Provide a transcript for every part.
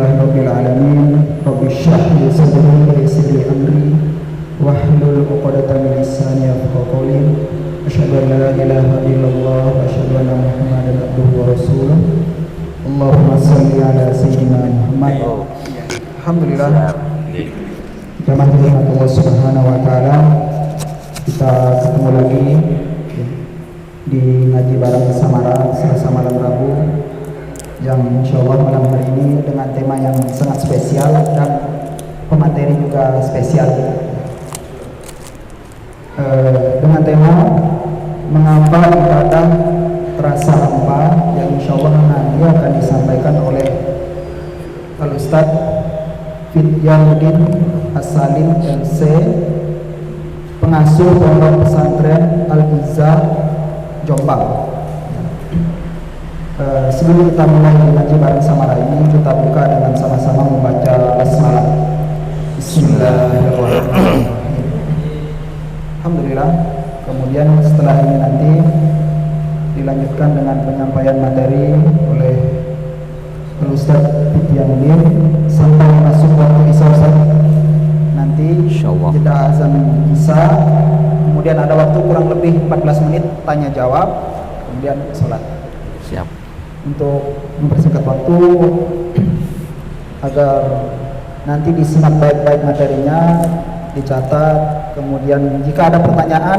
Rabbil alamin. Rabbi shrah li sadri wa yassir li amri wahlul 'uqdatam min lisani yafqahu qawli. Asyhadu an la ilaha illallah wa asyhadu anna Muhammadan abduhu wa rasuluh. Allahumma shalli ala sayyidina Muhammad. Alhamdulillah. Jamaah Allah Subhanahu wa taala, kita ketemu lagi di ngaji bareng Samara Selasa malam Rabu yang insya Allah malam hari ini dengan tema yang sangat spesial dan pemateri juga spesial, dengan tema mengapa ibadah terasa hampa, yang insya Allah nanti akan disampaikan oleh Al-Ustaz Fidyanuddin As-Salim LC, pengasuh Pondok Pesantren Al-Izzah Jombang. Sebelum kita mulai ngaji bareng Samara ini, kita buka dengan sama-sama membaca basmalah. Bismillahirrahmanirrahim. Alhamdulillah. Kemudian setelah ini nanti dilanjutkan dengan penyampaian materi oleh Ustaz Fidyanuddin sampai masuk waktu Isya. Nanti jeda azan Isya, kemudian ada waktu kurang lebih 14 menit tanya jawab, kemudian sholat. Siap. Untuk mempersingkat waktu agar nanti disimak baik-baik materinya, dicatat, kemudian jika ada pertanyaan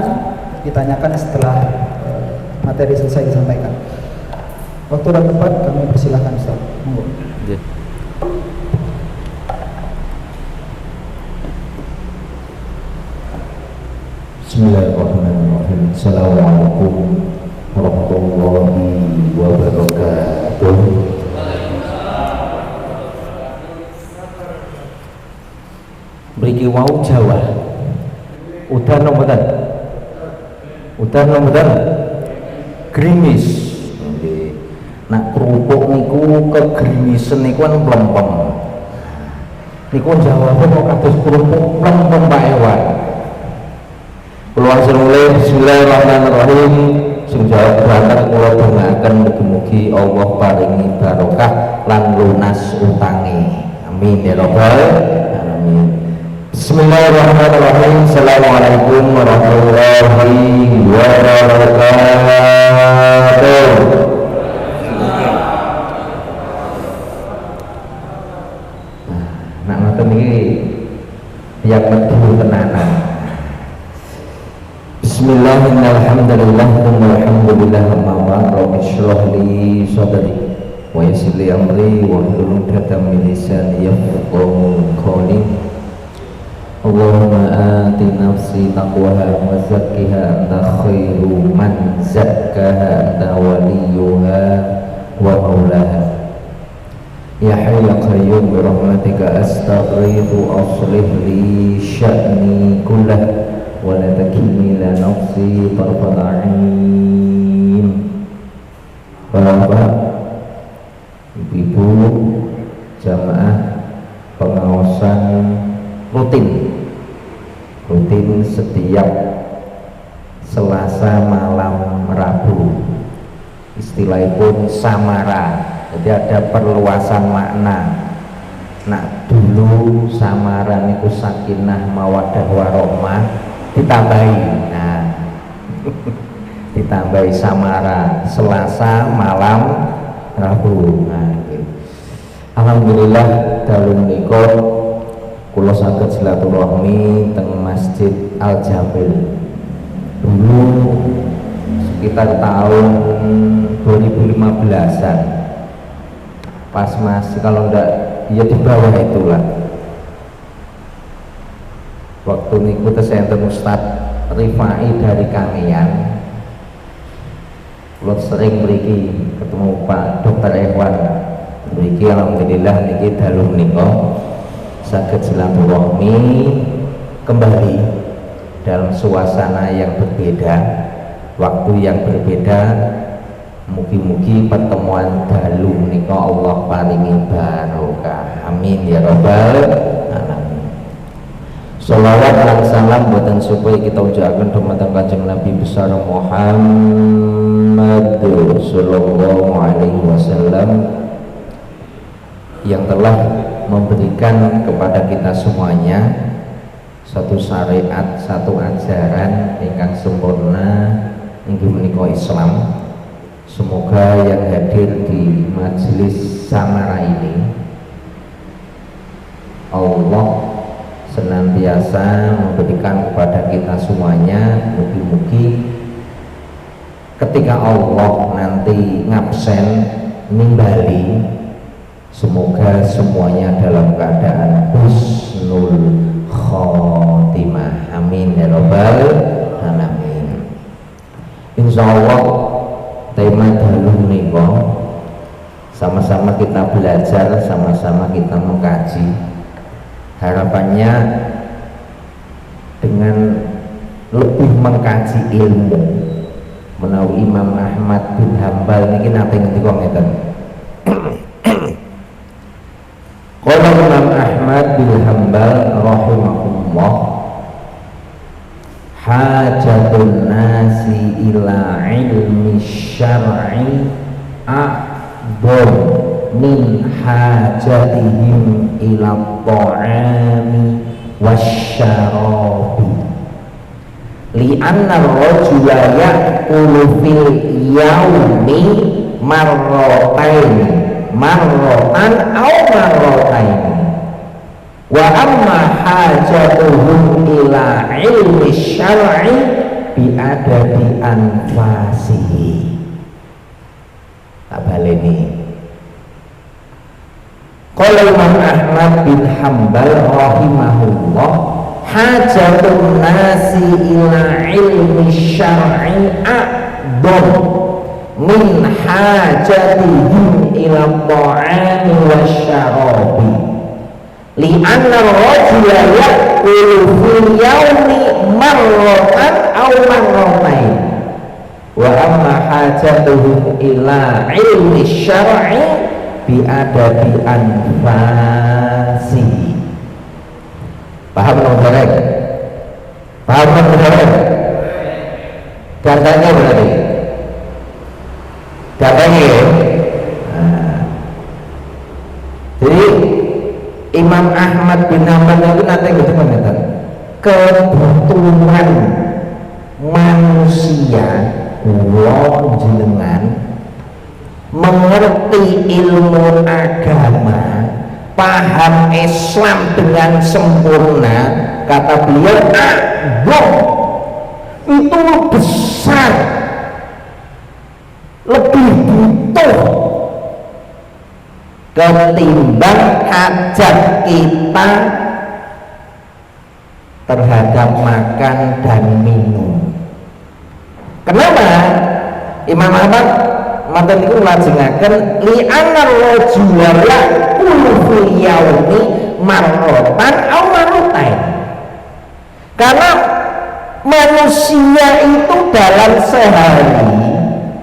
ditanyakan setelah materi selesai disampaikan. Waktu dan tempat kami persilahkan, Ustaz. Monggo. Yeah. Bismillahirrahmanirrahim. Assalamualaikum warahmatullahi wabarakatuh. Mriki wau Jawa. Udan nomboten. Udan nomboten. Gerimis. Nggih. Nak kerupuk niku kegerimisen niku kan mlempem. Niku Jawa kok kados kerupuk mlempem Pak Ewan. Kula mulai bismillahirrahmanirrahim. Sing jawab berangkat kula dongaaken mugi-mugi Allah paringi barokah lan lunas utange. Amin ya rabbal alamin. Bismillahirrahmanirrahim. Assalamualaikum warahmatullahi wabarakatuh. Nah, ngoten niki yang medhu tenanan. Bismillahirrahmanirrahim. Alhamdulillah rabbil shrah li sadri wa yassir li amri wa hlul 'uqdatam min lisani yafqahu qawli. Allahumma ati nafsi taqwaha wa zakkiha anta khairu man zakkaha anta waliyuha wa maulaha. Ya hayyu ya qayyum bi rahmatika astaghfiru aslih li sya'ni kullah wa la takilni ila nafsi tarfat 'ain. Bapak, Ibu, jamaah pengawasan rutin setiap Selasa malam Rabu, istilahipun samara. Jadi ada perluasan makna. Nak dulu samara niku sakinah mawaddah warahmah, ditambahi. Nah, ditambahi samara Selasa malam Rabu. Nah, gitu. Alhamdulillah dalu menika kula saged silaturahmi teng Masjid Al Jamil. Dulu sekitar tahun 2015-an. Pas masih, kalau enggak ya di bawah itulah. Waktu niku teh enten Ustaz Rifai dari Kangean. Kula sering mriki ketemu Pak Dr. Ewan. Mriki alhamdulillah niki dalu menika saged silaturahmi kembali dalam suasana yang berbeda, waktu yang berbeda. Mugi-mugi pertemuan dalu menika Allah paringi barokah. Amin ya rabbal alamin. Sholawat dan salam buatan supaya kita ucapkan dumateng Kanjeng Nabi besar Muhammad sallallahu alaihi wasallam. yang telah memberikan kepada kita semuanya satu syariat, satu ajaran ingkang sempurna inggih menika Islam. Semoga yang hadir di majelis samara ini Allah senantiasa memberikan kepada kita semuanya, mugi-mugi ketika Allah nanti ngabsen nimbali, semoga semuanya dalam keadaan husnul khotimah. Amin ya rabbal alamin. Insyaallah tema dalu menika sama-sama kita belajar, sama-sama kita mengkaji. Harapannya dengan lebih mengkaji ilmu menawi Imam Ahmad bin Hambal niki nate ngendika ngeten. Qala Imam Ahmad bin Hambal rahimahullah, hajatun nasi ila ilmi syar'i a'dham min hajatihim ila ta'ami wasyarabi li'anna ar-rajula ya'kulu fil yawmi marratan aw marrataini wa amma hajatuhum ila ilmi syar'i bi adadi anfasihi. Tak baleni. Qala Imam Ahmad bin Hambal rahimahullah, hajatun nasi ila ilmi syar'i a'dham min hajatihim ila ta'ami wasyarabi li'anna ar-rajula ya'kulu fil yawmi marratan aw marratain wa amma hajatuhum ila ilmi syar'i bi adadi anfasi. Paham saudara? Paham saudara? Katanya berarti katanya ya. Jadi Imam Ahmad bin Hambal itu nanti gitu mengatakan kebutuhan manusia wong jenengan mengerti ilmu agama, paham Islam dengan sempurna, kata beliau itu besar, lebih butuh ketimbang hajat kita terhadap makan dan minum. Kenapa? Imam Ahmad maten niku nglajengaken li'anna rajula ya'kulu fil yaumi marratan aw marratain. Karena manusia itu dalam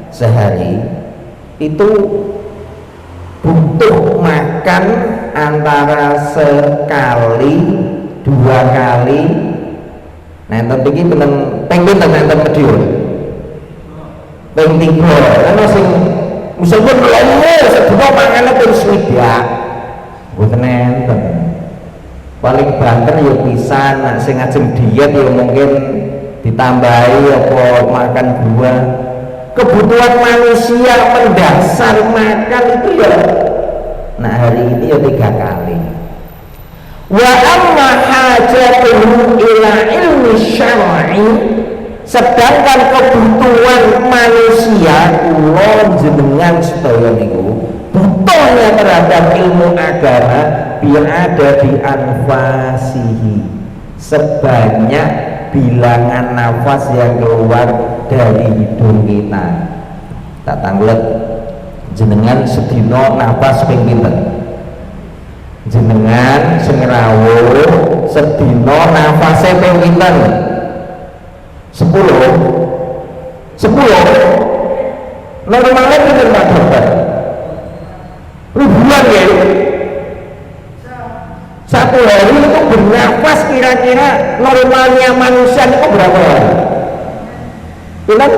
sehari itu butuh makan antara sekali, dua kali. Nah, enten iki ping pinten enten medion. Ping 3. Ana sing meskipun lemu sedina mangane ping 7. Mboten enten. Paling banter ya pisan, nek sing ajeng diet ya mungkin ditambahi apa makan buah. Kebutuhan manusia mendasar makan itu ya, nah hari ini ya 3 kali. Wa amma hajatuhum ila ilmi syar'i, sedangkan kebutuhan manusia kula jenengan sedaya niku butuhnya terhadap ilmu agama ada di anfasihi, sebanyak bilangan nafas yang keluar dari hidung kita. Tak tanglet jenengan sedina nafas ping pinten? Jenengan sing rawuh sedina nafase ping pinten? 10. Normalnya pinten Pak Dokter? Ribuan ya. Satu hari itu bernafas kira-kira normalnya manusia itu berapa hari? Bilang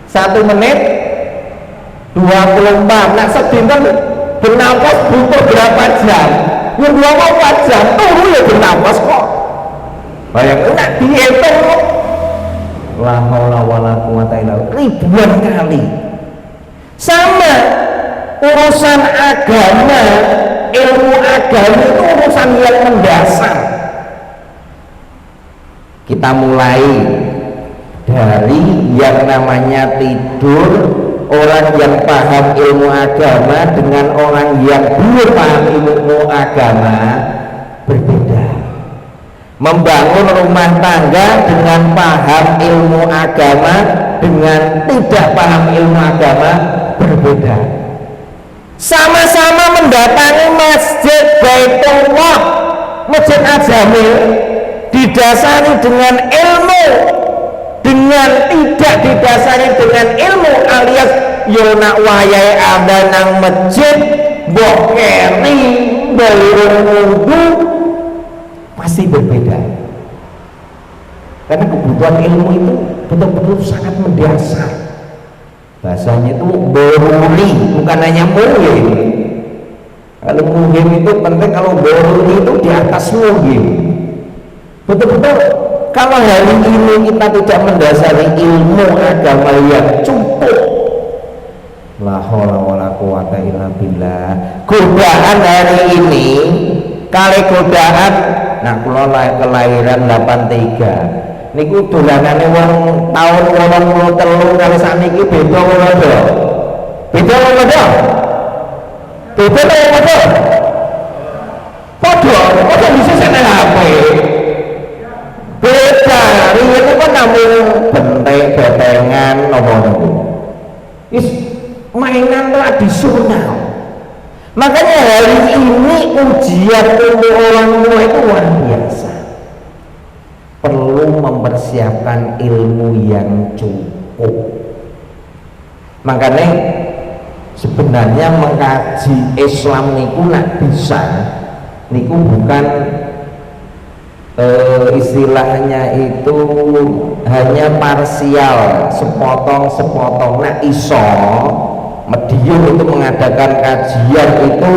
1 menit 24. Nah sedina bernafas butuh berapa jam? Ya 24 jam turu ya bernafas kok. Bayangin nak dihitung la haula wala quwata illa billah ribuan kali. Sama urusan agama, ilmu agama itu urusan yang mendasar. Kita mulai dari yang namanya tidur, orang yang paham ilmu agama dengan orang yang belum paham ilmu agama berbeda. Membangun rumah tangga dengan paham ilmu agama dengan tidak paham ilmu agama berbeda. Sama-sama mendatangi masjid Baitullah, Masjid Al-Jamil, didasari dengan ilmu, dengan tidak didasari dengan ilmu alias yona wayai ada nang masjid mbok keri belum wudu pasti berbeda, karena kebutuhan ilmu itu betul-betul sangat mendasar. Bahasanya itu boruli, bukan hanya muhim. Kalau muhim itu penting, kalau boruli itu di atas muhim. Betul-betul kalau hari ini kita tidak mendasari ilmu agama yang cukup, la haula wala quwata illa billah, godaan hari ini kali godaan. Nah, kula kelahiran 83 niku dolanane wong taun 83 kali sakniki beda apa beda? Beda apa beda? Beda apa beda? Padha bisa nek HP. Beda, riyen itu kan namung bentengan napa niku. Wis mainan tradisional. Makanya hari ini ujian untuk orang tua itu luar biasa. Perlu mempersiapkan ilmu yang cukup. Makanya sebenarnya mengkaji Islam niku nak bisa niku bukan istilahnya itu hanya parsial, sepotong-sepotong. Nah iso Medium itu mengadakan kajian itu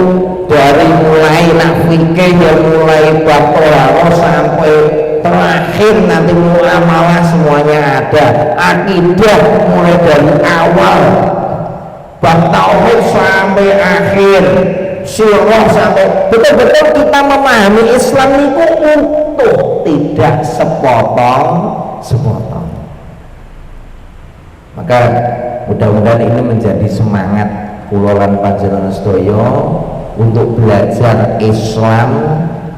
dari mulai nak fikih yang mulai bab tolaro sampai terakhir nanti muamalah semuanya ada, akidah mulai dari awal bab tauhid sampai akhir, sirah sampai betul-betul kita memahami Islam itu utuh, tidak sepotong-sepotong. Maka mudah-mudahan ini menjadi semangat kula lan panjenengan sedaya untuk belajar Islam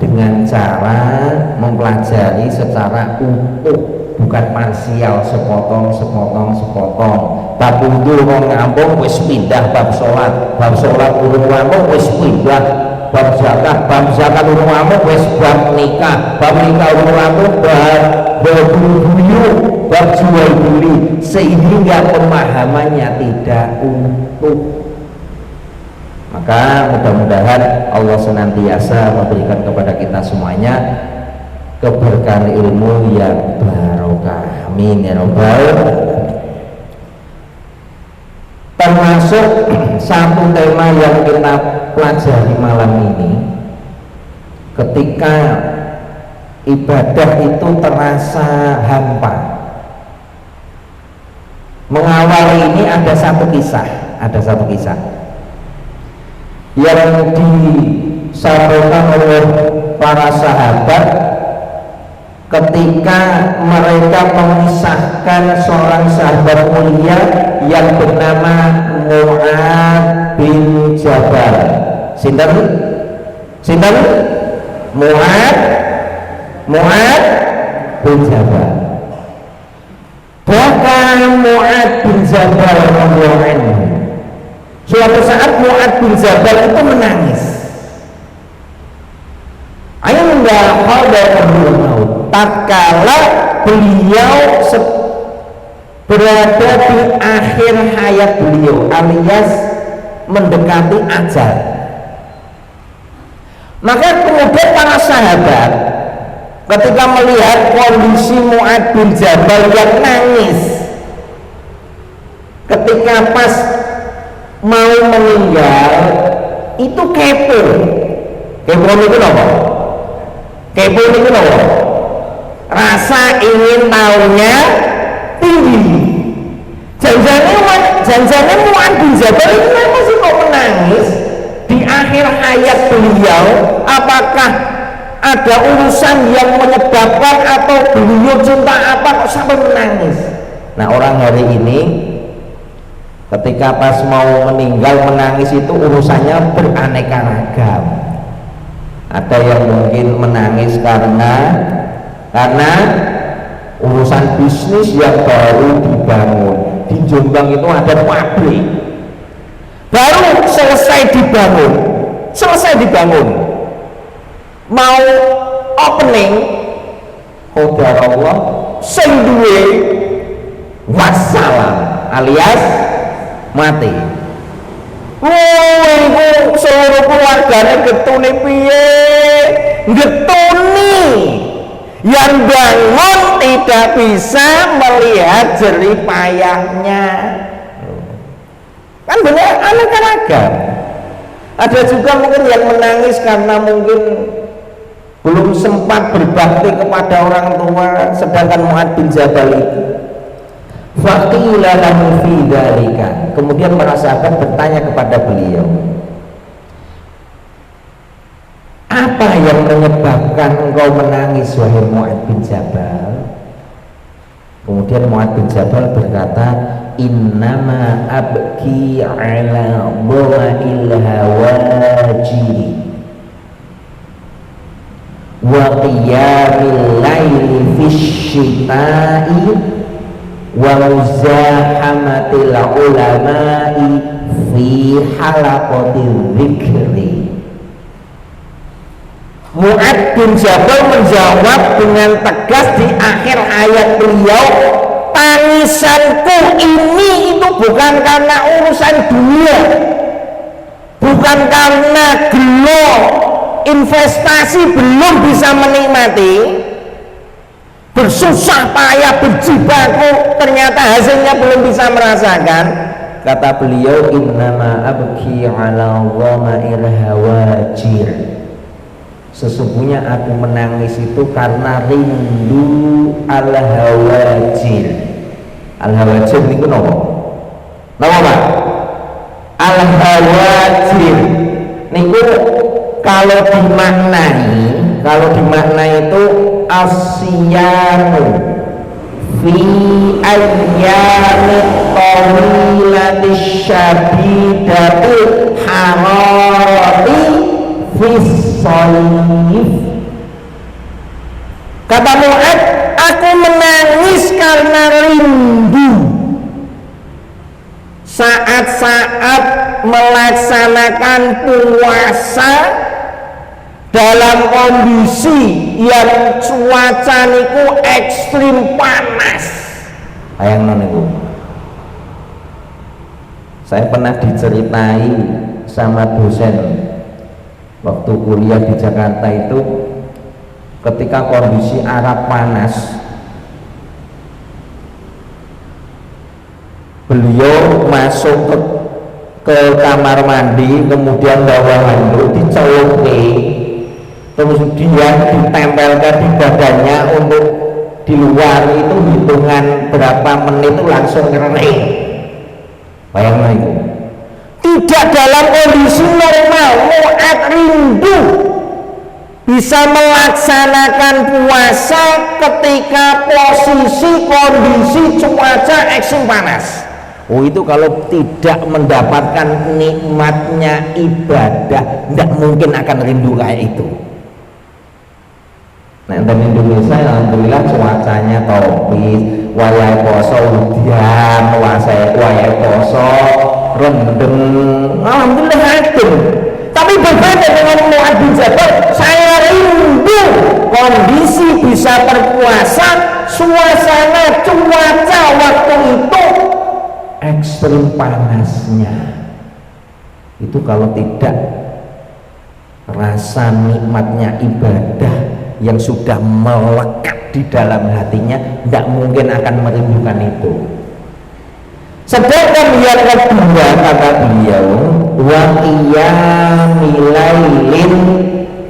dengan cara mempelajari secara utuh, bukan parsial, sepotong. Bab wudu wong ngampung wis pindah bab salat urung rampung wis pindah bab zakat urung rampung wis bab nikah urung rampung bab buyu, bab jual beli, sehingga pemahamannya tidak utuh. Maka mudah-mudahan Allah senantiasa memberikan kepada kita semuanya keberkahan ilmu yang barokah, amin ya rabbal alamin. Termasuk satu tema yang kita pelajari malam ini, ketika ibadah itu terasa hampa. Mengawali ini ada satu kisah yang disampaikan oleh para sahabat ketika mereka memisahkan seorang sahabat mulia yang bernama Mu'ad bin Jabal. Sinten? Mu'ad bin Jabal. Bahkan Mu'ad bin Jabal radhiyallahu anhu, suatu saat Mu'ad bin Jabal itu menangis. Ainda hadarul maut, tatkala beliau berada di akhir hayat beliau alias mendekati ajal. Maka kemudian para sahabat ketika melihat kondisi Mu'ad bin Jabal yang nangis ketika pas mau meninggal, itu kepo. Kepo itu apa? Kepo itu apa? Rasa ingin tahunya tinggi. Jangan-jangan Mu'adz bin Jabal itu masih kok menangis di akhir hayat beliau. Apakah ada urusan yang menyebabkan atau beliau cinta apa kok sampai menangis? Nah, orang hari ini ketika pas mau meninggal menangis itu urusannya beraneka ragam. Ada yang mungkin menangis karena urusan bisnis yang baru dibangun. Di Jombang itu ada pabrik baru selesai dibangun, mau opening, qadarullah sing duwe wassalam alias mati. Iku seluruh keluarganya getune piye? Getuni yang bangun tidak bisa melihat jerih payahnya. Kan benar aneka ragam. Ada juga mungkin yang menangis karena mungkin belum sempat berbakti kepada orang tua, sedangkan Mu'adz bin Jabal itu faqila lahu fi dzalika. Kemudian para sahabat bertanya kepada beliau, apa yang menyebabkan engkau menangis wahai Mu'adz bin Jabal? Kemudian Mu'adz bin Jabal berkata, innama abki ala dha'il hawajiri wa qiyamil laili fisyita'i wa muzahamatil ulama'i fi halaqatil dzikri. Mu'adz bin Jabal menjawab dengan tegas di akhir ayat beliau, tangisanku ini itu bukan karena urusan dunia, bukan karena gelo investasi belum bisa menikmati, bersusah payah berjibaku ternyata hasilnya belum bisa merasakan. Kata beliau, innama abki ala dhama'ir hawajir, sesungguhnya aku menangis itu karena rindu al-hawajir. Al-hawajir itu apa? Pak? Al-hawajir niku kalau dimaknai itu asyamu fi ayyamit tawilatis syadidatil hararati fis shaif. Kata Mu'adz, aku menangis karena rindu saat-saat melaksanakan puasa dalam kondisi yang cuaca niku ekstrim panas. Bayangno niku. Saya pernah diceritai sama dosen waktu kuliah di Jakarta itu, ketika kondisi Arab panas, beliau masuk ke kamar mandi, kemudian bawa handuk dicelupi, terus dia ditempelkan di badannya untuk di luar itu hitungan berapa menit itu langsung kering. Bayangkan itu. Tidak dalam kondisi normal, Mu'adz rindu bisa melaksanakan puasa ketika posisi kondisi cuaca ekstrim panas. Oh, itu kalau tidak mendapatkan nikmatnya ibadah, tidak mungkin akan rindu kayak itu. Nah, di Indonesia alhamdulillah cuacanya tropis, wayai poso hujan, wayai poso rendeng, alhamdulillah adem. Tapi berbeda dengan Mu'adz bin Jabal, saya rindu kondisi bisa berpuasa, suasana cuaca waktu itu ekstrim panasnya. Itu kalau tidak rasa nikmatnya ibadah yang sudah melekat di dalam hatinya, tidak mungkin akan merindukan itu. Sedangkan yang kedua kata beliau, wa qiyamil lailin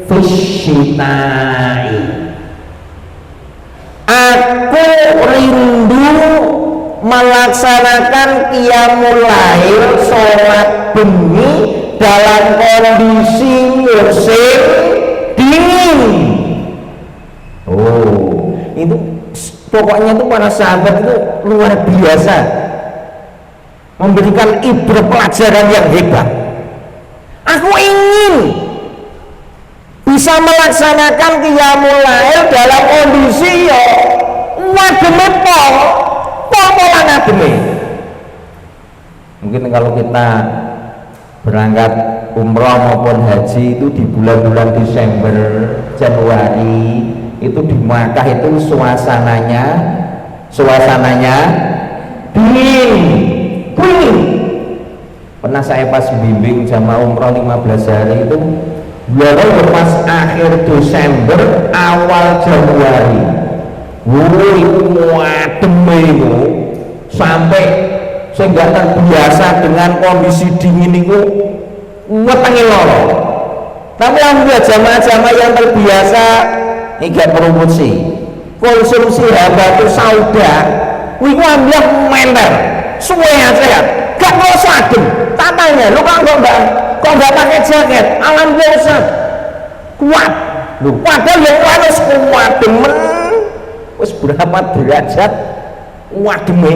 fisyita'i, aku rindu melaksanakan qiyamul lail sholat bengi dalam kondisi musim dingin. Oh, itu pokoknya itu para sahabat itu luar biasa, memberikan ibrah pelajaran yang hebat. Aku ingin bisa melaksanakan qiyamul lail dalam kondisi ya wademe pol ngademe. Mungkin kalau kita berangkat umroh maupun haji itu di bulan-bulan Desember, Januari, itu di Makkah itu suasananya dingin. Pernah saya pas bimbing jamaah umroh 15 hari itu, baru pas akhir Desember awal Januari, itu ademe itu sampai saya nggak terbiasa dengan kondisi dingin itu, wetenge loro. Tapi alhamdulillah jamaah-jamaah yang terbiasa ini gak promosi konsumsi habatus sauda, wiku ambil menter suwe sehat, gak ngerasa adem. Tatanya lu kok nggak pakai jaket, alhamdulillah Ustaz kuat lu, padahal yang panas kuat demen wis berapa derajat wademe.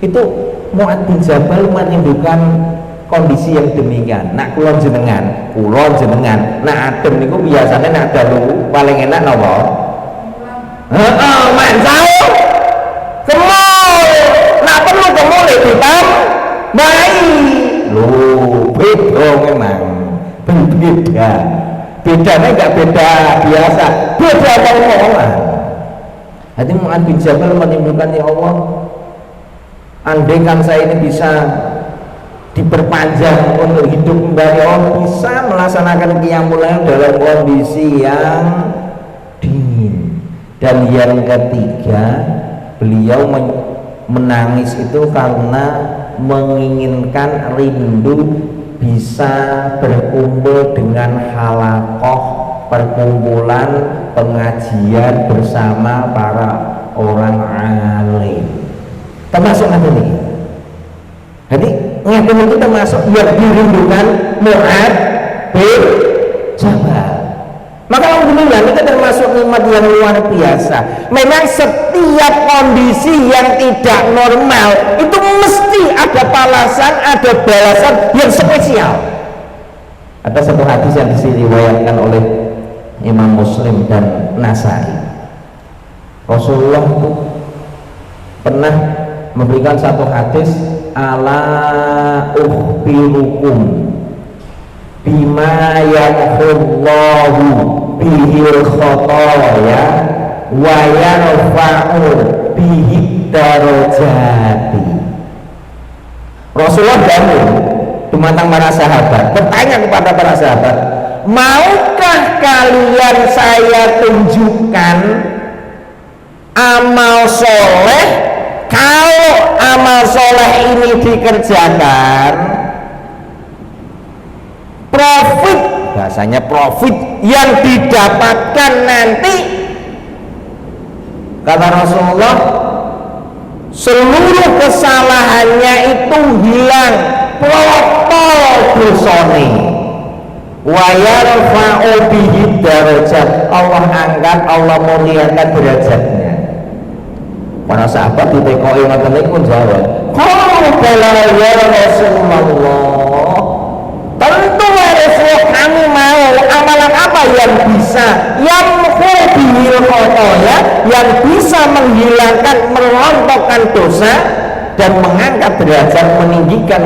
Itu Mu'adz bin Jabal menimbulkan kondisi yang demikian. Nak kulon jenengan nak adem niku biasanya nak dalu paling enak napa? Mansau kemul, nak perlu kemul hitam bayi lho, beda memang, bedanya nggak beda biasa, beda orang. Hati Mu'adz bin Jabal menimbulkan, ya Allah, andai kan saya ini bisa diperpanjang untuk hidup kembali, Allah bisa melaksanakan qiyamul lail dalam kondisi yang dingin. Dan yang ketiga, beliau menangis itu karena menginginkan rindu bisa berkumpul dengan halaqah, perkumpulan pengajian bersama para orang alim, termasuk ini. Jadi ngaten itu termasuk yang dirindukan Mu'adz bin Jabal. Maka alhamdulillah itu termasuk nikmat yang luar biasa. Memang setiap kondisi yang tidak normal itu mesti ada balasan, ada balasan yang spesial. Ada satu hadis yang diriwayatkan oleh Imam Muslim dan Nasai. Rasulullah itu pernah memberikan satu hadis, ala ukhbirukum bima yamhullahu bihil khotoya wa yarfa'u bihi darajati. Rasulullah bangun dumateng para sahabat, bertanya kepada para sahabat, maukah kalian saya tunjukkan amal soleh, kalau amal soleh ini dikerjakan profit, bahasanya profit yang didapatkan nanti, kata Rasulullah, seluruh kesalahannya itu hilang, protol dosane, wa yarfa'u bihi darajat, Allah angkat, Allah muliakan derajatnya. Para sahabat ditekoi ngoten niku jawab, qala ya Rasulullah, tentu ya Rasul, kami mau amalan apa yang bisa yamhu bihil khotoya, yang bisa menghilangkan, merontokkan dosa dan mengangkat derajat, meninggikan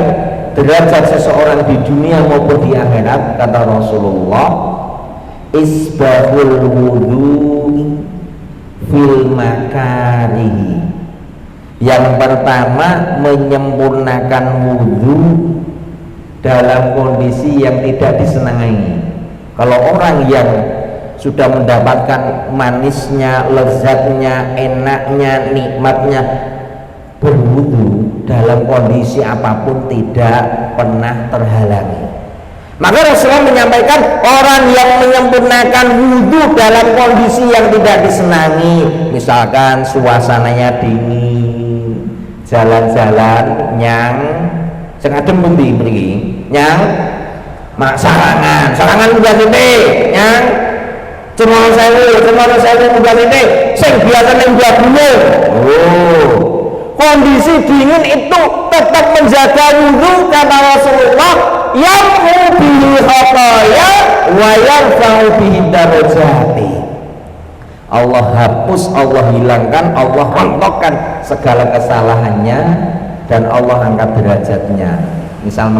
derajat seseorang di dunia maupun di akhirat. Kata Rasulullah, isbahul wudhu'i fil makarihi, yang pertama menyempurnakan wudhu dalam kondisi yang tidak disenangi. Kalau orang yang sudah mendapatkan manisnya, lezatnya, enaknya, nikmatnya berwudu, dalam kondisi apapun tidak pernah terhalangi. Maka Rasulullah menyampaikan orang yang menyempurnakan wudhu dalam kondisi yang tidak disenangi, misalkan suasananya dingin, jalan-jalan yang sengadem pundi mriki, yang sarangan muga titik, yang Cemoro sewu muga titik, sing biasa ning gunung. Oh, kondisi dingin itu tetap menjaga wudhu kata Rasulullah, yang bihi khataya wa yarfa'u bihi darajati. Allah hapus, Allah hilangkan, Allah rontokkan segala kesalahannya dan Allah angkat derajatnya. Misal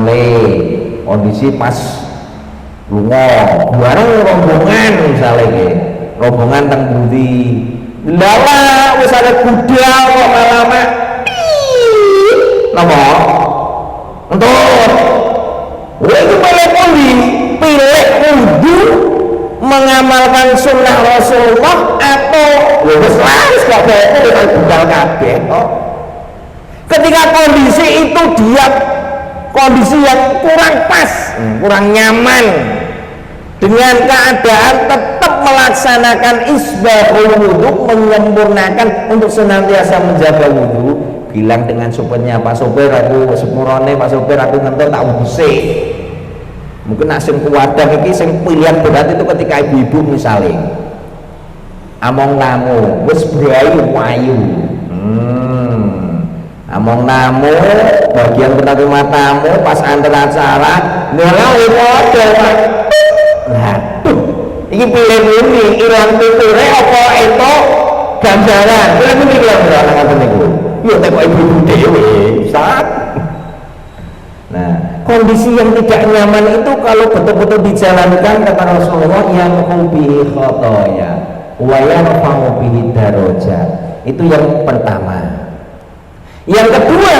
kondisi pas lunga bareng rombongan, misalnya rombongan teng pundi lala wis ada kuda kok malah napa untuk itu pilih wudhu mengamalkan sunnah Rasulullah atau wis gak bae dengan budal kabeh kok. Ketika kondisi itu dia kondisi yang kurang pas, kurang nyaman dengan keadaan tetap melaksanakan isbahul wudhu, menyempurnakan untuk senantiasa menjaga wudhu, bilang dengan sopirnya, Pak sopir aku sepurone, Pak sopir aku ngentot tak wudhu. Mungkin sing kuwadang iki sing pilihan berat itu ketika ibu-ibu misalnya among namu wis brayu wayu, among namu bagian penerima tamu pas antar acara nolak model aduh ini pilih ini ilang tuture apa itu ganjaran pilih ini ilang berapa ngapain itu yuk tengok ibu-ibu dewe saat. Nah, kondisi yang tidak nyaman itu kalau betul-betul dijalankan kata Rasulullah yang bihi khataya wa yarfa'u bihi darajat. Itu yang pertama. Yang kedua,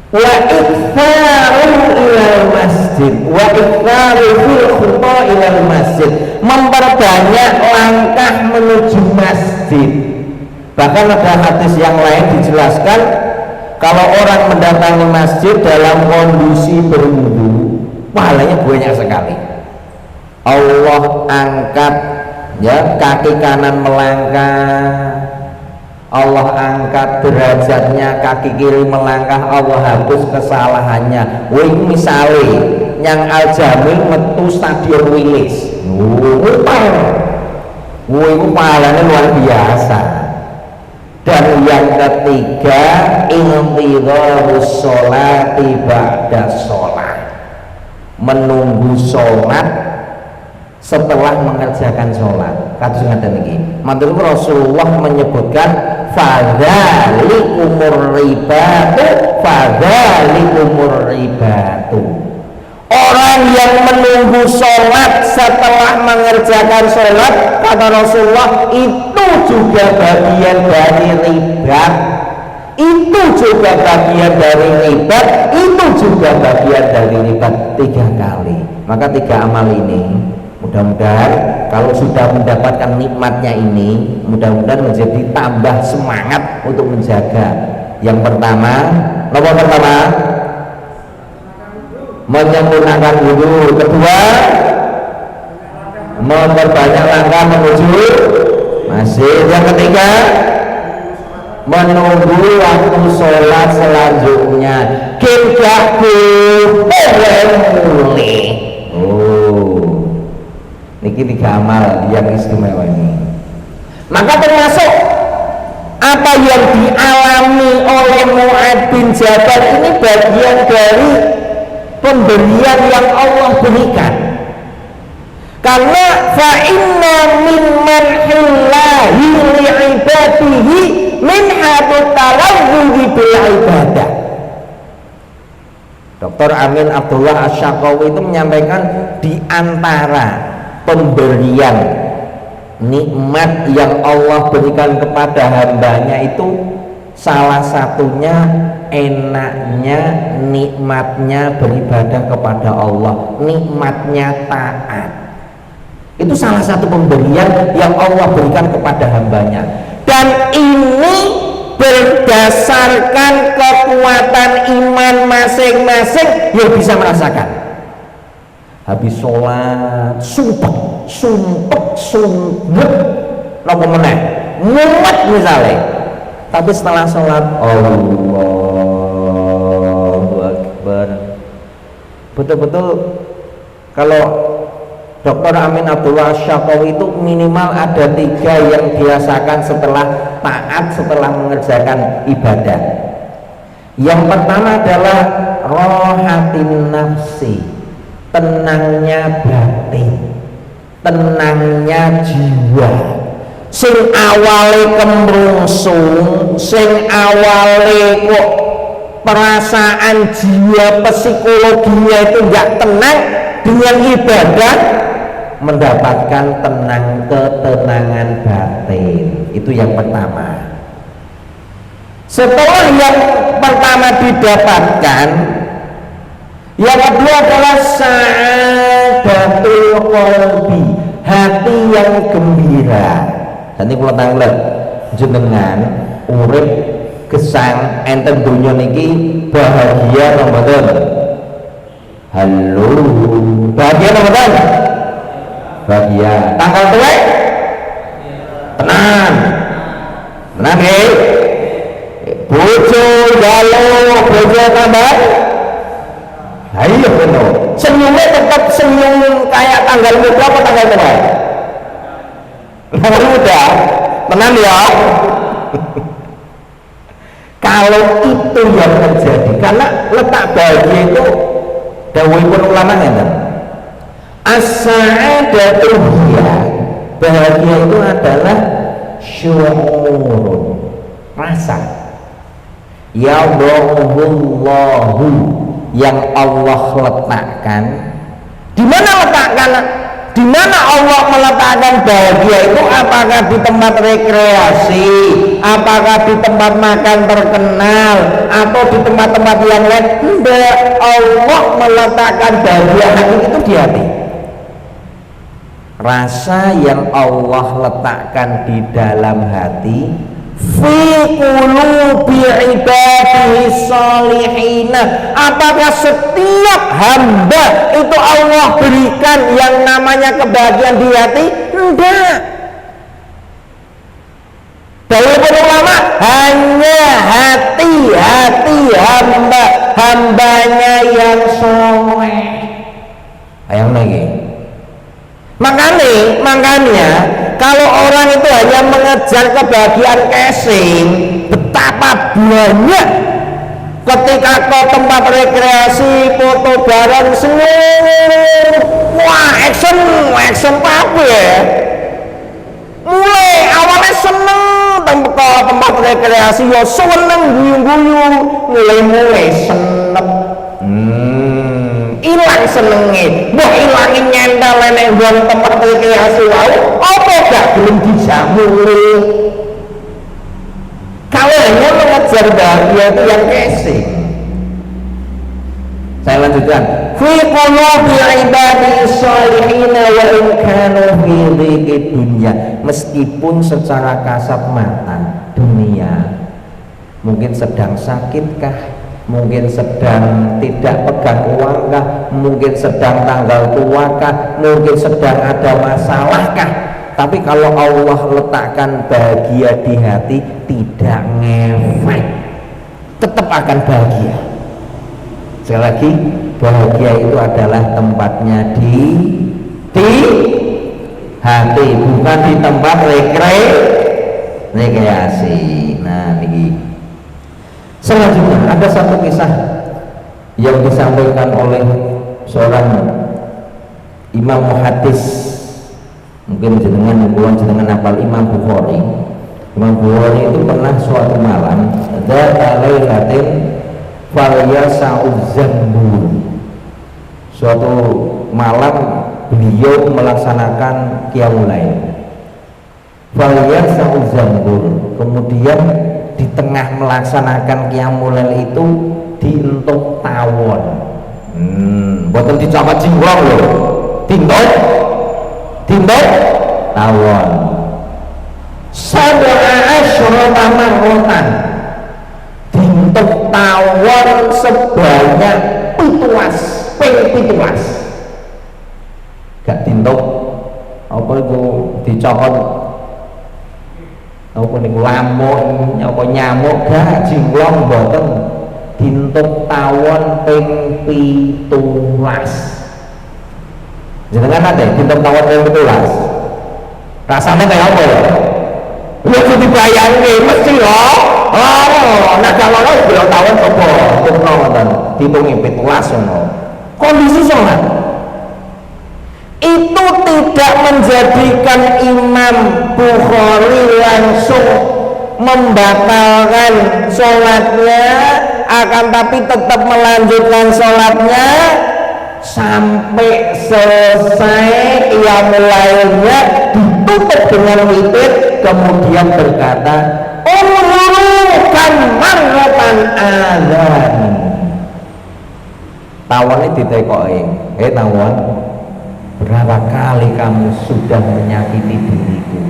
wa iktsaru ilal masjid wa iktsaru fil khuta ilal masjid, memperbanyak langkah menuju masjid. Bahkan ada hadis yang lain dijelaskan kalau orang mendatangi masjid dalam kondisi berwudu, pahalanya banyak sekali. Allah angkat ya kaki kanan melangkah, Allah angkat derajatnya, kaki kiri melangkah, Allah hapus kesalahannya. Wih misale yang Al-Jamil metu stadion Wilis, wih pahalanya luar biasa. Dan yang ketiga, intidharus sholati ba'da sholat, menunggu sholat setelah mengerjakan sholat. Kados ngaten iki. Matur Rasulullah menyebutkan fadzalikumur ribatu. Orang yang menunggu sholat setelah mengerjakan sholat, kata Rasulullah, itu juga bagian dari ribat. Itu juga bagian dari ribat. Itu juga bagian dari ribat 3 kali. Maka 3 amal ini mudah-mudahan kalau sudah mendapatkan nikmatnya ini, mudah-mudahan menjadi tambah semangat untuk menjaga. Yang pertama, nomor pertama, menyempurnakan wudhu. Kedua, memperbanyak langkah menuju masjid. Yang ketiga, menunggu waktu sholat selanjutnya. Kita mulai. Oh, niki 3 amal yang istimewa ini. Maka termasuk apa yang dialami oleh Mu'adz bin Jabal ini bagian dari pemberian yang Allah berikan, karena fa inna min manhillahi li'ibadihi min hatut talawwuhi bil ibadah. Dr. Amin Abdullah Asy-Syaqawi itu menyampaikan di antara pemberian nikmat yang Allah berikan kepada hambanya itu salah satunya enaknya, nikmatnya beribadah kepada Allah, nikmatnya taat. Itu salah satu pemberian yang Allah berikan kepada hambanya. Dan ini berdasarkan kekuatan iman masing-masing yang bisa merasakan. Habis sholat sumpek nopo meneh mumet misalnya, tapi setelah sholat Allahu Akbar, betul-betul kalau Dr. Amin Abdullah Syaqawi itu minimal ada 3 yang dirasakan setelah taat, setelah mengerjakan ibadah. Yang pertama adalah rohatin nafsi, tenangnya batin, tenangnya jiwa. Sing awale kemrungsung, sing awale kok perasaan jiwa psikologinya itu enggak tenang, dengan ibadah mendapatkan ketenangan batin. Itu yang pertama. Setelah yang pertama didapatkan, yang kedua adalah sa'adatul qalbi, hati yang gembira. Dan ini kalau tanglet jenengan urip gesang enten donya niki bahagia napa mboten? Halo, bahagia napa mboten? Bahagia. Tanggal tuwek? Tenang nggih. Bojo galau, bojo tambah. Ayo bener. Senyumnya tetap senyum kayak tanggal muda apa tanggal tua? Tanggal muda. Tenang ya. Kalau itu yang terjadi, karena letak bahagia itu dawuhipun ulama ngeten. As-sa'adatul hiya, bahagia itu adalah syu'urun, rasa. Yadhullahu, yang Allah letakkan. Di mana letakkan? Di mana Allah meletakkan bahagia itu? Apakah di tempat rekreasi, apakah di tempat makan terkenal, atau di tempat-tempat yang lain? Tidak. Allah meletakkan bahagia hati itu di hati. Rasa yang Allah letakkan di dalam hati, fi qulubi ibadihi sholihina. Apakah setiap hamba itu Allah berikan yang namanya kebahagiaan di hati? Enggak. Dari ulama, hanya hati-hati hambanya yang soleh. Ayo lagi. Makanya kalau orang itu hanya mengejar kebahagiaan casing, betapa banyak ketika ke tempat rekreasi, foto bareng seluruh, wah action apa ya? Mulai awalnya seneng tempat rekreasi, ya seneng guyu-guyu, mulai seneng. Hilang senenge, mbok ilangin nyentel nek nggon tempat rekreasi wae, apa gak gelem dijamu. Kalau hanya mengejar bahagia itu yang casing. Saya lanjutkan. Fi qulubi ibadi sholihina wa in kanu fi dhiqi dunya, meskipun secara kasat mata dunia mungkin sedang sakitkah, mungkin sedang tidak pegang uangkah, mungkin sedang tanggal tuakah, mungkin sedang ada masalahkah, tapi kalau Allah letakkan bahagia di hati, tidak ngefek, tetap akan bahagia. Sekali lagi, bahagia itu adalah tempatnya di hati, bukan di tempat rekreasi. Nah ini selanjutnya ada satu kisah yang disampaikan oleh seorang imam muhaddis, mungkin jenengan hafal Imam Bukhari. Imam Bukhari itu pernah suatu malam dzata lailatin falyasa'uz zambur, suatu malam beliau melaksanakan qiyamul lail. Falyasa'uz zambur, kemudian di tengah melaksanakan qiyamul lail itu dientuk tawon. Boten dicapat jingkrong lho. Dintuk tawon. Sab'a asyrata marratan, tawon sebanyak 17 gak dintuk apa itu dicokot apa niku lamuk apa nyamuk gak jinglong mboten dintuk tawon ping 17 jenengan ate dintuk tawon ping 17 rasanya kayak apa ya? Ya kudu dibayangke mesti yo. Oh, nek kalau belum tawon apa? Tukno ngoten. Ditungi 17 ngono. Kondisi sholat itu tidak menjadikan Imam Bukhari langsung membatalkan sholatnya, akan tapi tetap melanjutkan sholatnya sampai selesai qiyamul lailnya, ditutup dengan witir, kemudian berkata umrukan marratan adzan. Tawon ini ditekoki, tawon, berapa kali kamu sudah menyakiti diriku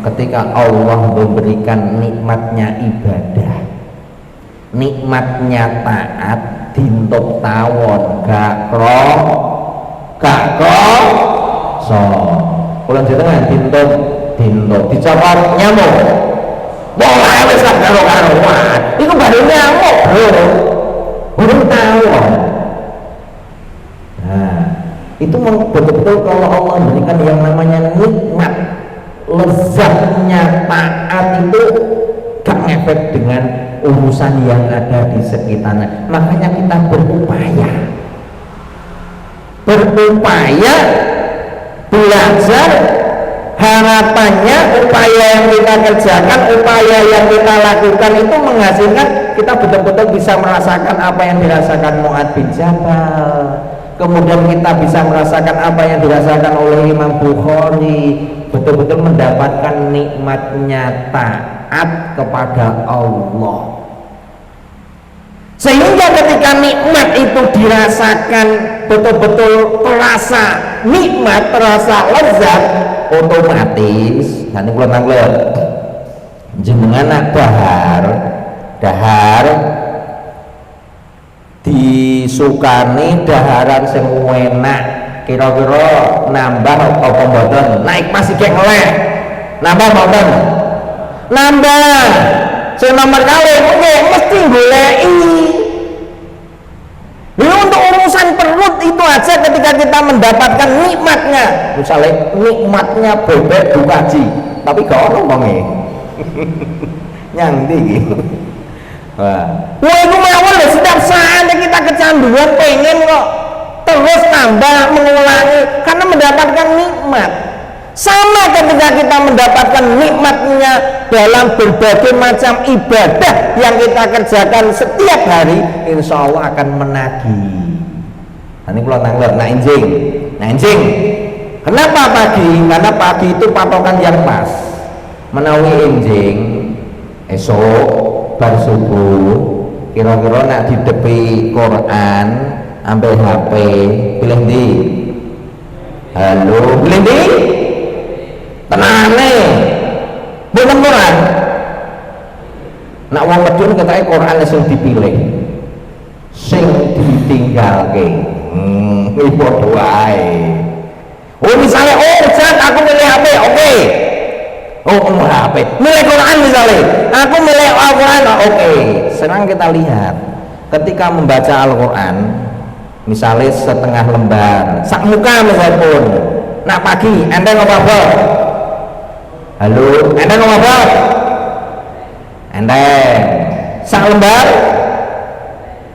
ketika Allah memberikan nikmatnya ibadah, nikmatnya taat, dintuk tawon gak so pulang jenengan dintuk dicopot nyamuk boleh wis karo-karoan iku baru nyamuk bro burung tawon. Nah itu betul-betul kalau Allah memberikan yang namanya nikmat, lezatnya taat itu gak ngefek dengan urusan yang ada di sekitarnya. Makanya kita berupaya belajar, harapannya upaya yang kita kerjakan, upaya yang kita lakukan itu menghasilkan kita betul-betul bisa merasakan apa yang dirasakan Mu'adz bin Jabal, kemudian kita bisa merasakan apa yang dirasakan oleh Imam Bukhari, betul-betul mendapatkan nikmatnya taat kepada Allah, sehingga ketika nikmat itu dirasakan betul-betul terasa nikmat, terasa lezat, otomatis nanti kula nanglet jenengan dahar disukani daharan sing enak, kira-kira nambah apa mboten? Naik masih gek ngeleh nambah mboten? Nambah. Sing nomor kali mesti goleki. Untuk urusan perut itu aja ketika kita mendapatkan nikmatnya, misalnya nikmatnya bebek dukaji, tapi gak ono wonge. Nyang ndi iki? Wah itu mawon lho, setiap saat kita kecanduan pengen kok terus tambah mengulangi karena mendapatkan nikmat. Sama ketika kita mendapatkan nikmatnya dalam berbagai macam ibadah yang kita kerjakan setiap hari, insya Allah akan menagih. Ini kalau nangler, enjing. Kenapa pagi? Karena pagi itu patokan yang pas. Menawi enjing esok bar subuh, kira-kira nak didepi Quran, ambil HP, pilih di. Halo, pilih di. Tenane bukan Quran nak wong medun katanya Quran langsung dipilih sing ditinggalke ibu doae. Misalnya Ustaz aku milih HP, oke. HP milih Quran misalnya aku milih Al-Quran, oke. Sekarang kita lihat ketika membaca Al-Quran misalnya setengah lembar sak muka misalnya pun nak pagi enteng apa? Halo, enteng apa? Enteng. Sak lembar?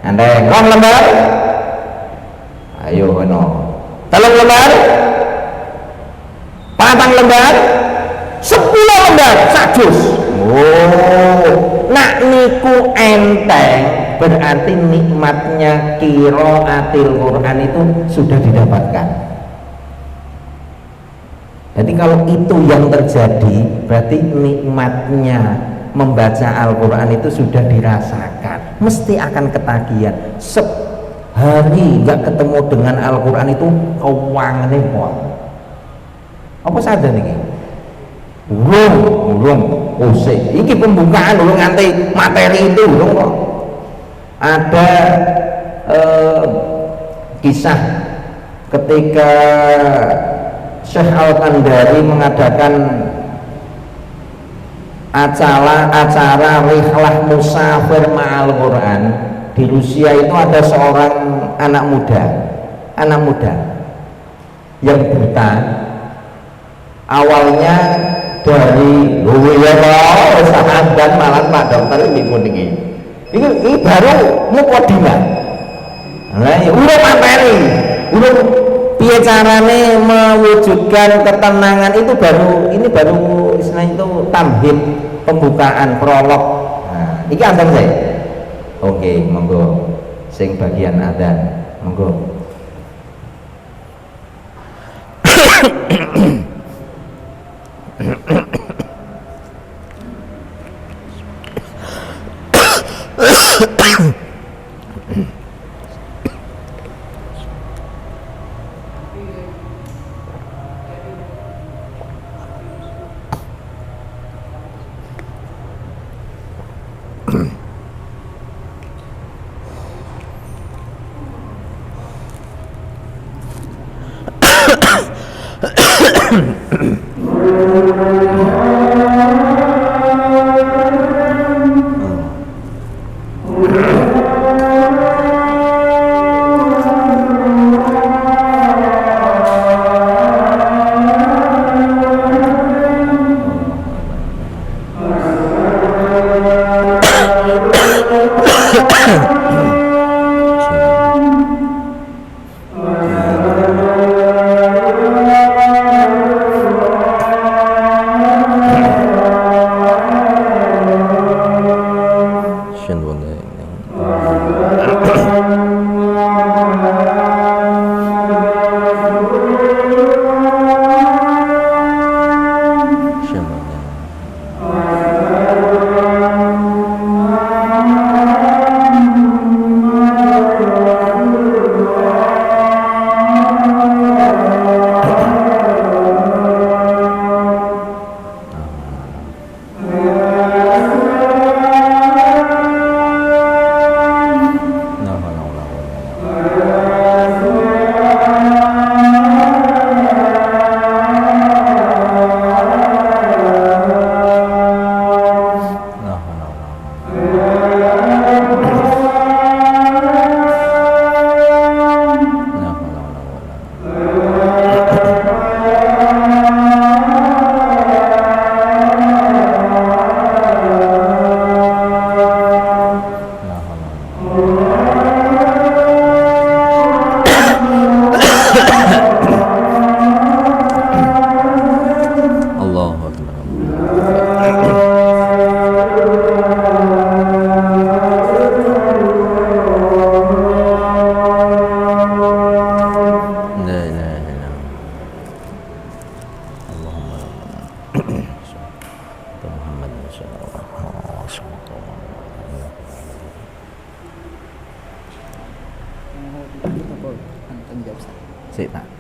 Enteng. Rong lembar? Ayo ono. Telung lembar? Patang lembar? 10 lembar sak juz. Nak niku enteng, berarti nikmatnya qiraatil Quran itu sudah didapatkan. Jadi kalau itu yang terjadi, berarti nikmatnya membaca Al-Quran itu sudah dirasakan, mesti akan ketagihan. Sehari nggak ketemu dengan Al-Quran itu keuangan pol. Apa saja nih? Urung, usik. Iki pembukaan urung nganti materi itu urung kok. Ada kisah ketika Syekh Al-Kandari mengadakan acara rihlah musafir ma'al Quran di Rusia. Itu ada seorang anak muda yang buta. Awalnya dari sahabat malah Pak Dokter ini baru mukadimah. Nah, urung materi, urung piye carane mewujudkan ketenangan itu baru istilah itu tamhid, pembukaan, prolog. Nah, iki anten saya. Oke, monggo sing bagian adzan, monggo.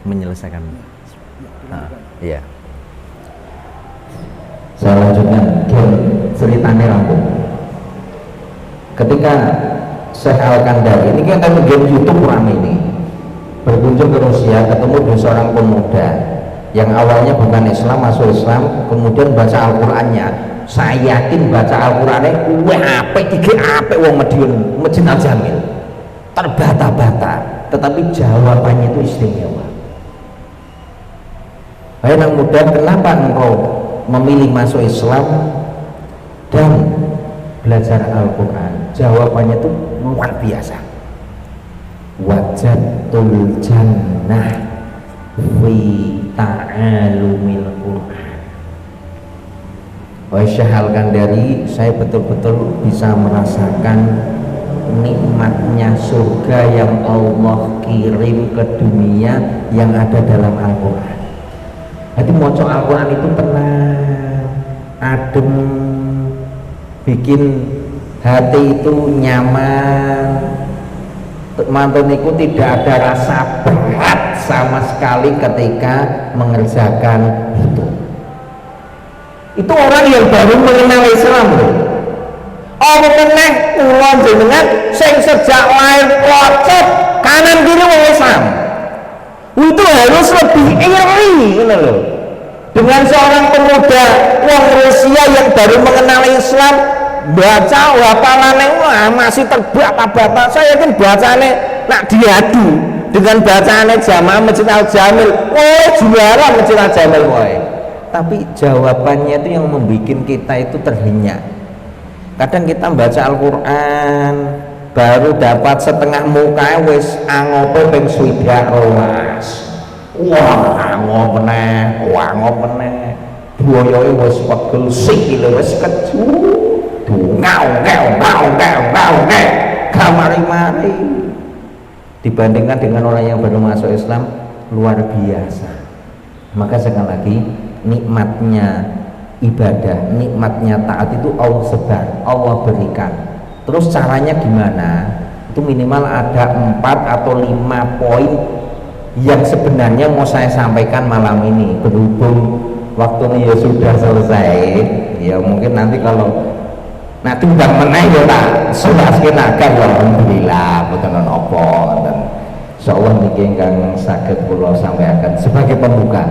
Menyelesaikan. Iya. Saya lanjutkan ceritanya rampung. Ketika Syekh Al-Kandari ini kan game YouTube ramai ini, berkunjung ke Rusia, ketemu dengan seorang pemuda yang awalnya bukan Islam, masuk Islam, kemudian baca Al-Qur'annya. Saya yakin baca Al-Qur'annya apik wong Madiun, Masjid Al-Jamil. Terbata-bata, tetapi jawabannya itu istimewa. Hai anak muda, kenapa engkau memilih masuk Islam dan belajar Al-Quran? Jawabannya itu luar biasa. Wajadtul jannah fi ta'alumil Quran. Wahai Syekh Al-Kandari, saya betul-betul bisa merasakan nikmatnya surga yang Allah kirim ke dunia yang ada dalam Al-Quran. Jadi moco Al-Quran itu tenang, adem, bikin hati itu nyaman. Mantuniku tidak ada rasa berat sama sekali ketika mengerjakan itu. Itu orang yang baru mengenal Islam loh. Apa meneh kula jenengan sing sejak lahir kocok kanan kiri wong Islam. Itu harus lebih iri, ngono lho. Dengan seorang pemuda wong Rusia yang baru mengenal Islam, baca hafalane masih terbata-bata. Saya yakin bacane nak diadu dengan bacaannya jamaah Masjid Al Jamil, juara Masjid Al Jamil woy. Tapi jawabannya itu yang membuat kita itu terhenyak. Kadang kita baca Al-Quran baru dapat setengah muka wis angope ping swidak rolas. Wah angopne buayane wis pegel sikile wis keju ngau kamari-mari. Dibandingkan dengan orang yang baru masuk Islam luar biasa. Maka sekali lagi nikmatnya ibadah, nikmatnya taat itu Allah sebar, Allah berikan. Terus caranya gimana? Itu minimal ada 4 atau 5 poin yang sebenarnya mau saya sampaikan malam ini. Berhubung waktunya ya sudah selesai, ya mungkin nanti kalau nanti bang meneh ya tak sulaskaken alhamdulillah boten apa dan insyaallah niki ingkang saged kula sampaikan sebagai pembuka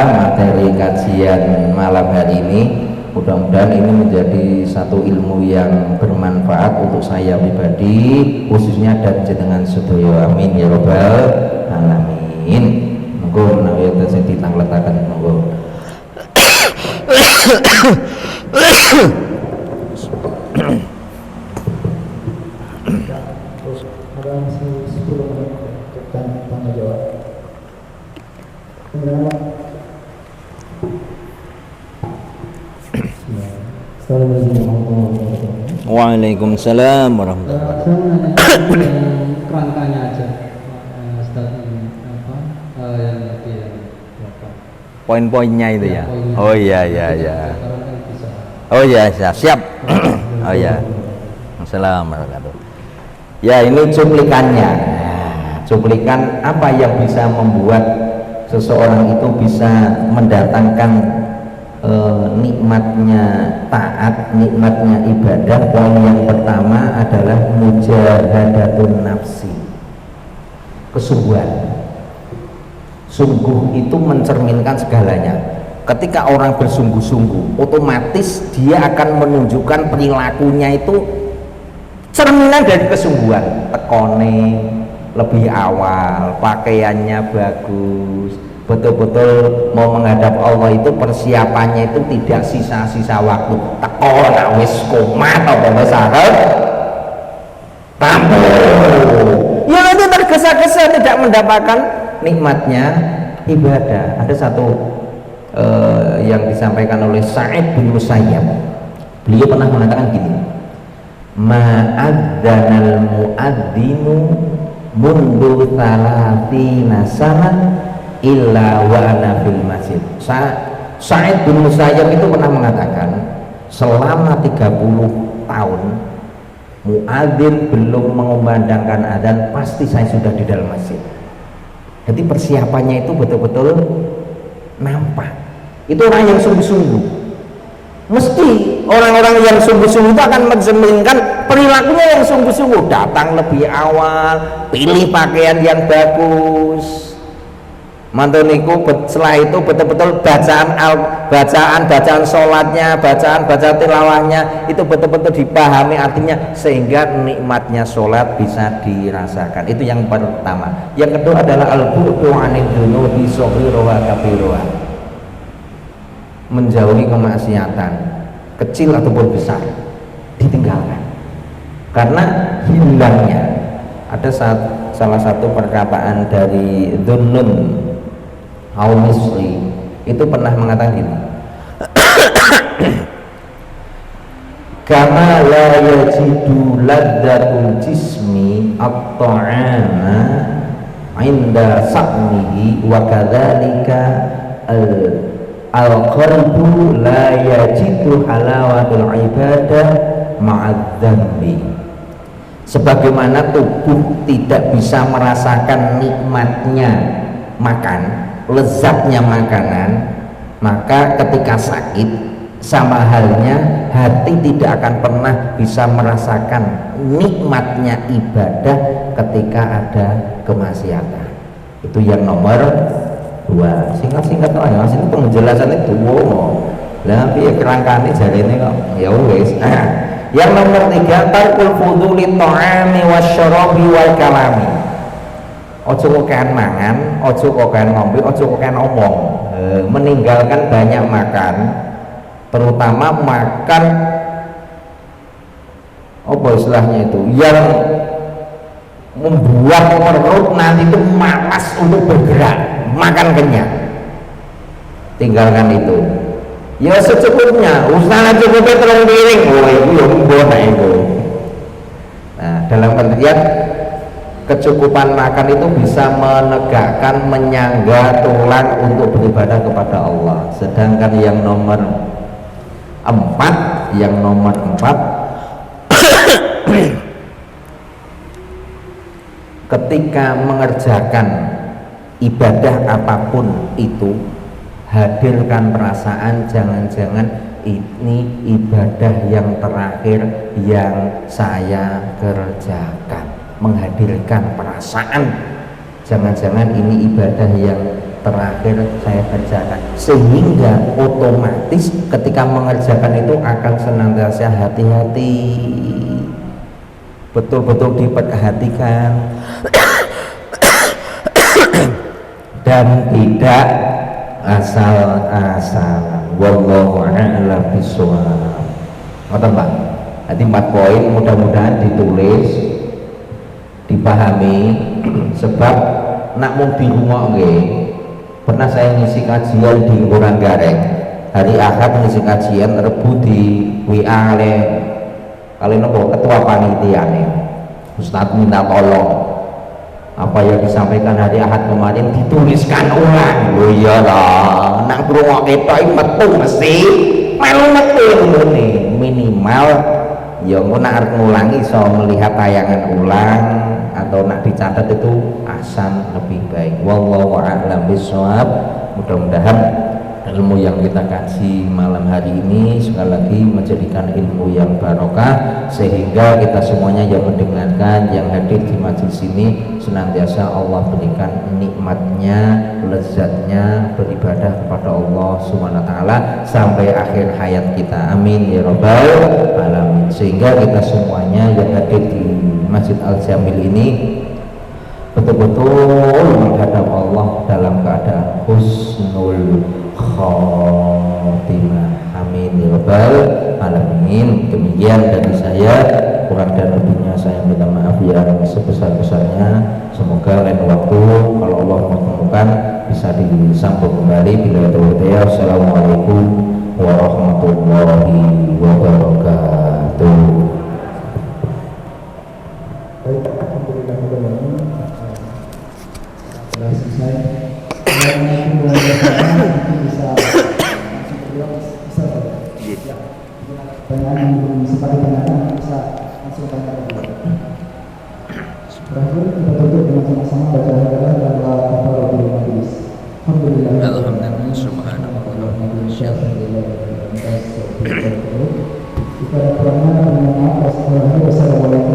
materi kajian malam hari ini. Mudah-mudahan ini menjadi satu ilmu yang bermanfaat untuk saya pribadi khususnya dan jenengan sedaya, amin ya rabbal alamin. Monggo menawi wonten sing ditangletaken monggo. Terus ada masih 10 menit untuk tanya jawab. Assalamualaikum warahmatullahi wabarakatuh. Waalaikumsalam warahmatullahi wabarakatuh. Saya mau nanya yang kerangkanya aja, Ustaz, ini apa yang tadi yang berapa? Poin-poinnya itu ya. Poinnya. Oh iya iya iya. Sekarang kan bisa. Oh iya siap. Oh iya. Assalamualaikum warahmatullahi wabarakatuh. Ya ini cuplikannya. Cuplikan apa yang bisa membuat seseorang itu bisa mendatangkan nikmatnya taat, nikmatnya ibadah. Poin yang pertama adalah mujahadatun nafsi, kesungguhan. Sungguh itu mencerminkan segalanya. Ketika orang bersungguh-sungguh, otomatis dia akan menunjukkan perilakunya itu cerminan dari kesungguhan. Tekone lebih awal, pakaiannya bagus, betul-betul mau menghadap Allah itu persiapannya itu tidak sisa-sisa waktu. Tekon wis komat apa wis arep tampil. Ya nanti tergesa-gesa tidak mendapatkan nikmatnya ibadah. Ada satu yang disampaikan oleh Sa'id bin Musayyab. Beliau pernah mengatakan gini, ma'adzanal mu'adzinu mundu thalathina sana illa wa ana fil masjid. Sa'id bin Musayyab itu pernah mengatakan selama 30 tahun muadzin belum mengumandangkan adzan pasti saya sudah di dalam masjid. Jadi persiapannya itu betul-betul nampak. Itu orang yang sungguh-sungguh. Mesti orang-orang yang sungguh-sungguh itu akan mencerminkan perilakunya yang sungguh-sungguh. Datang lebih awal, pilih pakaian yang bagus. Mantuniku setelah itu betul-betul bacaan sholatnya, bacaan tilawahnya itu betul-betul dipahami artinya sehingga nikmatnya sholat bisa dirasakan. Itu yang pertama. Yang kedua adalah al-bu'du 'anil dzunubi shaghiraha kabiraha. Menjauhi kemaksiatan kecil ataupun besar ditinggalkan. Karena hilangnya ada salah satu perkataan dari Dhunnun Al-Misri itu pernah mengatakan gini, kama la yajidu ladzatul jismi at-ta'ama 'inda sa'mihi wa kadzalika al-qalbu la yajidu halawatul ibadah ma'adz-dzambi. Sebagaimana tubuh tidak bisa merasakan nikmatnya makan, lezatnya makanan, maka ketika sakit sama halnya hati tidak akan pernah bisa merasakan nikmatnya ibadah ketika ada kemaksiatan. Itu yang nomor 2. Singkat-singkat lah ya, ini penjelasannya dua. Lah piye kerangkane jarene kok ya wis. Yang nomor 3, tarkul fuduli ta'ami wasyarabi wal kalami. Ojo kokean mangan, ojo kokean ngombe, ojo kokean omong. Meninggalkan banyak makan, terutama makan apa istilahnya itu yang membuat perut nanti itu malas untuk bergerak, makan kenyang. Tinggalkan itu. Ya secukupnya, usaha cukupnya terlalu piring, itu ya mbona itu. Nah, dalam pengertian kecukupan makan itu bisa menegakkan, menyangga tulang untuk beribadah kepada Allah. Sedangkan yang nomor 4, ketika mengerjakan ibadah apapun itu, hadirkan perasaan jangan-jangan ini ibadah yang terakhir yang saya kerjakan. Menghadirkan perasaan jangan-jangan ini ibadah yang terakhir saya kerjakan, sehingga otomatis ketika mengerjakan itu akan senantiasa hati-hati, betul-betul diperhatikan dan tidak asal-asalan. Wallahu a'lam bishawab. Ngoten Pak. Nanti 4 poin mudah-mudahan ditulis, dipahami, sebab nak mau di rumah pernah saya ngisi kajian di Nguranggareng hari Ahad, ngisi kajian Rebu di WA kalian ketua panitia nih Ustadz minta tolong apa yang disampaikan hari Ahad kemarin dituliskan ulang. Oh iya lah, nak berumah kita metu mesti melu metu ini minimal ya engko nak arep ngulangi so melihat tayangan ulang atau nak dicatat itu asan lebih baik. Wallahu a'lam bishawab. Mudah-mudahan ilmu yang kita kaji malam hari ini sekali lagi menjadikan ilmu yang barokah, sehingga kita semuanya yang mendengarkan, yang hadir di majelis ini senantiasa Allah berikan nikmatnya, lezatnya beribadah kepada Allah Subhanahu wa taala sampai akhir hayat kita. Amin ya rabbal alamin. Sehingga kita semuanya yang hadir di Masjid Al-Jamil ini betul-betul menghadap Allah dalam keadaan husnul khotimah. Amin ya rabbal alamin. Demikian dari saya, kurang dan lebihnya saya minta maaf yang sebesar-besarnya. Semoga lain waktu kalau Allah mempertemukan bisa disambung kembali. Bila taufiq. Assalamualaikum warahmatullahi wabarakatuh. Baik, alhamdulillah telah selesai. Bisa pertanyaan yang belum sempat ditanyakan bisa langsung tanyakan dulu. Terakhir kita tutup dengan sama-sama baca halalah dan kafaratul majlis. Alhamdulillah. Alhamdulillah subhanallah. Kita ada pertanyaan. Wassalamualaikum